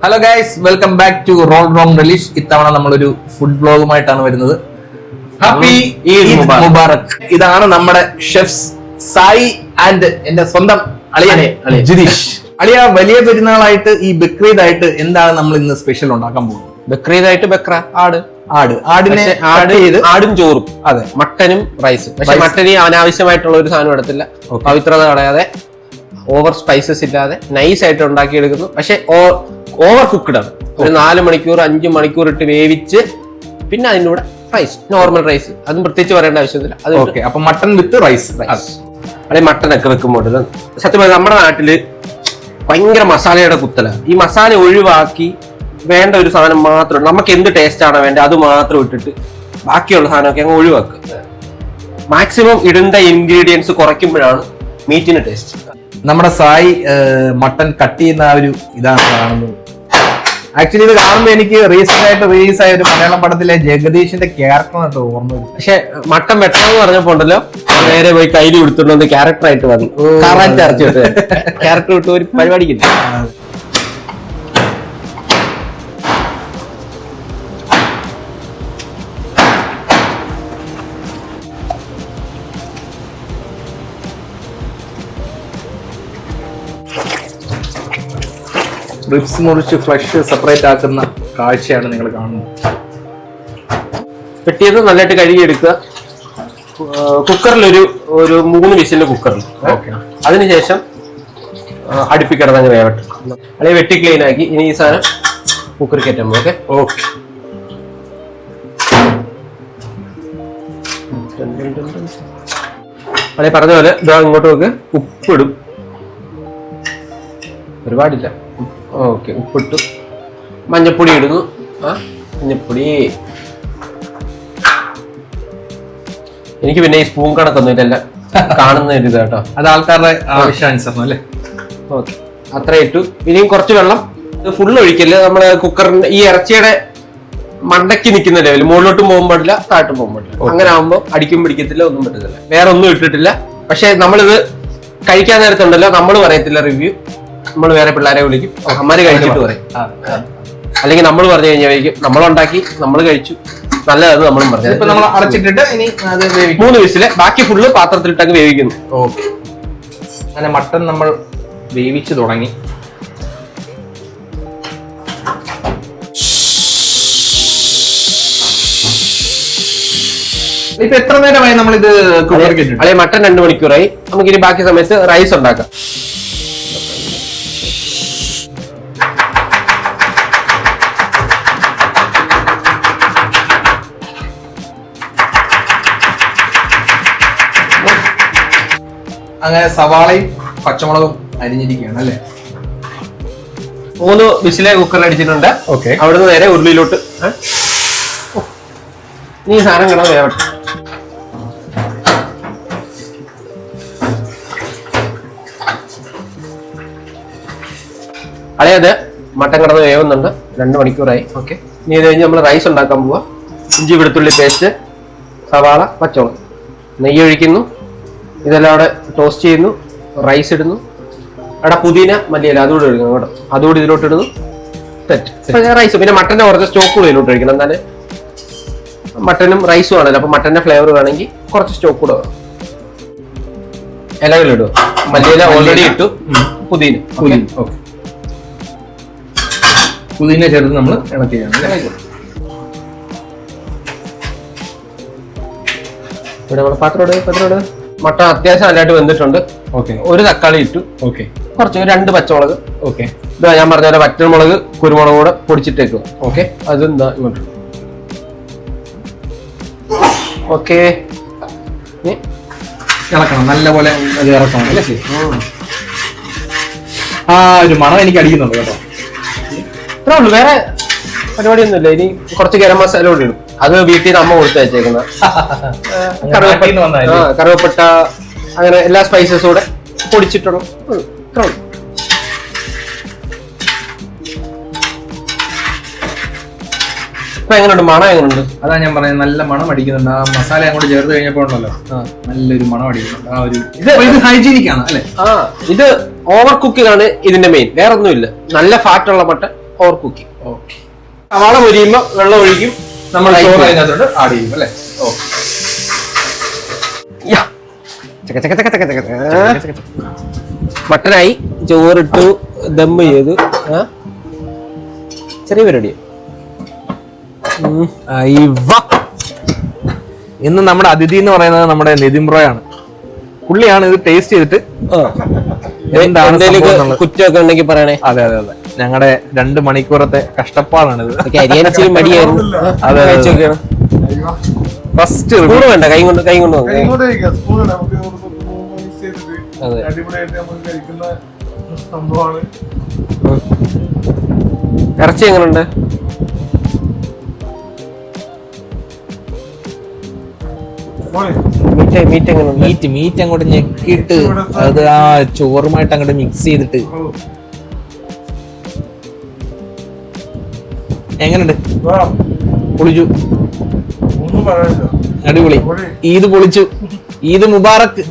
Hello guys, welcome back to roll wrong release. ഇത്തവണ നമ്മളൊരു food വ്ലോഗുമായിട്ടാണ് വരുന്നത്. ഹാപ്പി ഈദ് മുബാറക്. ഇതാണ് നമ്മുടെ ഷെഫ്സ് സായി ആൻഡ് എന്റെ സ്വന്തം അളിയനെ ജിതീഷ്. അളിയ, വലിയ പെരുന്നാളായിട്ട് ഈ ബക്രീദ് ആയിട്ട് എന്താണ് നമ്മൾ ഇന്ന് സ്പെഷ്യൽ ഉണ്ടാക്കാൻ പോകുന്നത്? ബക്രീദ് ആയിട്ട് ആടും ചോറും. അതെ, മട്ടനും റൈസും. പക്ഷെ മട്ടന് അനാവശ്യമായിട്ടുള്ള ഒരു സാധനം എടുത്തില്ല, പവിത്രത കളയാതെ, ഓവർ സ്പൈസസ് ഇല്ലാതെ നൈസ് ആയിട്ട് ഉണ്ടാക്കിയെടുക്കുന്നു. പക്ഷെ ഓവർ കുക്ക്ഡ് ആണ്. ഒരു 4 മണിക്കൂർ 5 മണിക്കൂർ ഇട്ട് വേവിച്ച് പിന്നെ അതിൻ്റെ കൂടെ റൈസ്, നോർമൽ റൈസ്, അതും പ്രത്യേകിച്ച് പറയേണ്ട ആവശ്യമില്ല. അത് ഓക്കെ. അപ്പൊ മട്ടൺ വിത്ത് റൈസ്. അല്ലെ മട്ടനൊക്കെ വെക്കുമ്പോൾ സത്യം പറഞ്ഞാൽ നമ്മുടെ നാട്ടില് ഭയങ്കര മസാലയുടെ കുത്തല. ഈ മസാല ഒഴിവാക്കി വേണ്ട ഒരു സാധനം മാത്രം, നമുക്ക് എന്ത് ടേസ്റ്റ് ആണോ വേണ്ടത് അത് മാത്രം ഇട്ടിട്ട് ബാക്കിയുള്ള സാധനമൊക്കെ അങ്ങ് ഒഴിവാക്കുക. മാക്സിമം ഇടേണ്ട ഇൻഗ്രീഡിയൻസ് കുറയ്ക്കുമ്പോഴാണ് മീറ്റിന് ടേസ്റ്റ്. നമ്മുടെ സായി മട്ടൺ കട്ട് ചെയ്യുന്ന ആ ഒരു ഇതാണ് കാണുന്നത്. ആക്ച്വലി ഇത് കാണുമ്പോൾ എനിക്ക് റീസെന്റ് ആയിട്ട് റിലീസ് ആയ ഒരു മലയാളം പടത്തിലെ ജഗദീഷിന്റെ ക്യാരക്ടറായിട്ട് ഓർമ്മ വരും. പക്ഷെ മട്ടൻ വെട്ടണമെന്ന് പറഞ്ഞപ്പോ ഉണ്ടല്ലോ, നേരെ പോയി കയ്യിൽ കൊടുത്തിട്ടുണ്ട് ക്യാരക്ടർ ആയിട്ട് വന്നു. ക്യാരക്ടർ വിട്ട് ഒരു പരിപാടിക്കില്ല. റിബ്സ് മുറിച്ച് ഫ്ലഷ് സെപ്പറേറ്റ് ആക്കുന്ന കാഴ്ചയാണ് നിങ്ങൾ കാണുന്നത്. വെട്ടിയത് നല്ലതായിട്ട് കഴുകിയെടുക്കുക. കുക്കറിൽ ഒരു 3 വിസിലിന്റെ കുക്കറിൽ. അതിനുശേഷം അടുപ്പിക്കിടന്നങ്ങ് വേവട്ടെ. അല്ലെങ്കിൽ വെട്ടി ക്ലീൻ ആക്കി ഇനി ഈ സാധനം കുക്കറിൽ കയറ്റാൻ. Okay okay. അല്ലെങ്കിൽ പറഞ്ഞ പോലെ ഇങ്ങോട്ട് നോക്ക്. ഉപ്പിടും, ഒരുപാടില്ല. ഓക്കെ, ഉപ്പിട്ടു. മഞ്ഞപ്പൊടി ഇടുന്നു. മഞ്ഞപ്പൊടി എനിക്ക് പിന്നെ ഈ സ്പൂൺ കണക്കൊന്നും ഇല്ല, കാണുന്ന ഒരു ഇത് കേട്ടോ. അത് ആൾക്കാരുടെ ആവശ്യാനുസരണം അല്ലേ? ഓക്കെ, അത്ര ഇട്ടു. ഇനിയും കുറച്ച് വെള്ളം. ഇത് ഫുള്ള് ഒഴിക്കല്. നമ്മള് കുക്കറിന്റെ ഈ ഇറച്ചിയുടെ മണ്ടയ്ക്ക് നിൽക്കുന്ന ലെവൽ, മുകളിലോട്ടും പോകാൻ പാടില്ല, താഴോട്ടും പോകാൻ പാടില്ല. അങ്ങനെ ആകുമ്പോൾ അടിക്കും പിടിക്കത്തില്ല, ഒന്നും പറ്റത്തില്ല. വേറെ ഒന്നും ഇട്ടിട്ടില്ല. പക്ഷെ നമ്മളിത് കഴിക്കാൻ നേരത്തുണ്ടല്ലോ, നമ്മൾ പറയത്തില്ല റിവ്യൂ, നമ്മൾ വേറെ പിള്ളേരെ വിളിക്കും, അമ്മമാര് കഴിച്ചിട്ട് പറയും. അല്ലെങ്കിൽ നമ്മൾ പറഞ്ഞു കഴിഞ്ഞാൽ നമ്മളുണ്ടാക്കി നമ്മൾ കഴിച്ചു നല്ലതാണ് നമ്മളും പറഞ്ഞു. ഇപ്പൊ നമ്മൾ അടച്ചിട്ടിട്ട് ഇനി 3 വിസില്, ബാക്കി ഫുള്ള് പാത്രത്തിലിട്ടങ്ങ് വേവിക്കുന്നു. ഓക്കെ. അങ്ങനെ മട്ടൺ നമ്മൾ വേവിച്ച് തുടങ്ങി. ഇപ്പൊ എത്ര നേരമായി നമ്മളിത് അല്ലെ? മട്ടൺ 2 മണിക്കൂറായി. നമുക്കിനി ബാക്കി സമയത്ത് റൈസ് ഉണ്ടാക്കാം. അങ്ങനെ സവാളയും പച്ചമുളകും അരിഞ്ഞിരിക്കുകയാണ് അല്ലേ? 3 വിസിലെ കുക്കറിൽ അടിച്ചിട്ടുണ്ട്. ഓക്കെ. അവിടുന്ന് നേരെ ഉരുളിയിലോട്ട് ഈ സാധനം കിടന്ന് വേവട്ടെ. അളയത് മട്ടൻ കിടന്ന് വേവുന്നുണ്ട്. 2 മണിക്കൂറായി. ഓക്കെ. ഇനി ഇത് കഴിഞ്ഞ് നമ്മൾ റൈസ് ഉണ്ടാക്കാൻ പോവാ. ഇഞ്ചി വെളുത്തുള്ളി പേസ്റ്റ്, സവാള, പച്ചമുളക്, നെയ്യ് ഒഴിക്കുന്നു. ഇതെല്ലാം അവിടെ ടോസ്റ്റ് ചെയ്യുന്നു. റൈസ് ഇടുന്നു. അവിടെ പുതിന മല്ലിയില അതുകൂടി ഒഴിക്കണം കേട്ടോ. അതുകൂടി ഇതിലോട്ട് ഇടുന്നു. Set rice. പിന്നെ മട്ടന്റെ കുറച്ച് സ്റ്റോക്ക് കൂടി ഇതിലോട്ട് ഒഴിക്കണം. എന്നാല് മട്ടനും റൈസും ആണല്ലോ, അപ്പൊ മട്ടന്റെ ഫ്ലേവർ വേണമെങ്കിൽ കുറച്ച് സ്റ്റോക്ക് കൂടെ വേണം. ഇലകളിടുക. മല്ലിയില ഓൾറെഡി ഇട്ടു. പുതിന പുതിന ചേർത്ത് നമ്മൾ ഇളക്കുകയാണ്. ഇവിടെ നമ്മുടെ പാത്രം മട്ടൻ അത്യാവശ്യം നല്ലതായിട്ട് വെന്തിട്ടുണ്ട്. ഓക്കെ. 1 തക്കാളി ഇട്ടു. ഓക്കെ. കുറച്ച് 2 പച്ചമുളക്. ഓക്കെ. ഇതാ ഞാൻ പറഞ്ഞ പോലെ വറ്റൽമുളക്, കുരുമുളക് കൂടെ പൊടിച്ചിട്ടേക്കുക. ഓക്കെ. അതെന്താ ഇങ്ങോട്ട്. ഓക്കെ. ഇളക്കണം, നല്ലപോലെ അത് ഇറക്കണം അല്ലേ? ആ ഒരു മണം എനിക്ക് അടിക്കുന്നുണ്ട് കേട്ടോ. ഇത്രേ ഉള്ളൂ, വേറെ പരിപാടിയൊന്നുമില്ല. ഇനി കുറച്ച് ഗരം മസാല കൂടി ഇടും. അത് വീട്ടിൽ നിന്ന് അമ്മ കൊടുത്ത് വെച്ചേക്കുന്ന കറുവപ്പട്ട, അങ്ങനെ എല്ലാ സ്പൈസസും കൂടെ പൊടിച്ചിട്ടുള്ളൂ. ഇത്രേ ഉള്ളൂ. ഇപ്പൊ എങ്ങനെയുണ്ട്? മണം എങ്ങനെയുണ്ട്? അതാ ഞാൻ പറഞ്ഞത്, നല്ല മണം അടിക്കുന്നുണ്ട്. ആ മസാല അങ്ങോട്ട് ചേർത്ത് കഴിഞ്ഞപ്പോ ഉണ്ടല്ലോ, നല്ലൊരു മണം അടിക്കുന്നുണ്ട്. ആ ഒരു ഇത് ഹൈജീനിക് ആണ് അല്ലെ? ഇത് ഓവർ കുക്കിംഗ് ആണ് ഇതിന്റെ മെയിൻ, വേറെ ഒന്നുമില്ല. നല്ല ഫാറ്റ് ഉള്ള മട്ടൻ ഓർ കുക്കിംഗ്. സവാള പൊരിയുമ്പോ വെള്ളം ഒഴിക്കും, നമ്മൾ ചോറ് അതിനകത്തോട്ട് ആഡ് ചെയ്യും അല്ലേ? മട്ടനായി, ചോറിട്ടു, ദമ്മ് ചെയ്തു. ചെറിയ പരിപാടി. ഇന്ന് നമ്മുടെ അതിഥി എന്ന് പറയുന്നത് നമ്മുടെ നിതിൻ ബ്രോയാണ്. പുള്ളിയാണ് ഇത് ടേസ്റ്റ് ചെയ്തിട്ട് കുറ്റമൊക്കെ ഉണ്ടെങ്കിൽ പറയണേ. അതെ അതെ അതെ, ഞങ്ങളുടെ 2 മണിക്കൂറത്തെ കഷ്ടപ്പാടാണിത്. അരിയാനിച്ചിരി മടിയായിരുന്നു. അതെ, ഫസ്റ്റ് വേണ്ട, കൈ കൊണ്ട് ഇറച്ചി എങ്ങനെയുണ്ട്? മീറ്റ് അങ്ങോട്ട് ഞെക്കിയിട്ട് അത് ആ ചോറുമായിട്ട് അങ്ങോട്ട് മിക്സ് ചെയ്തിട്ട് എങ്ങനെയുണ്ട്? പൊളിച്ചു, അടിപൊളി. ഈദ് പൊളിച്ചു. ഈദ് മുബാറക്ക്.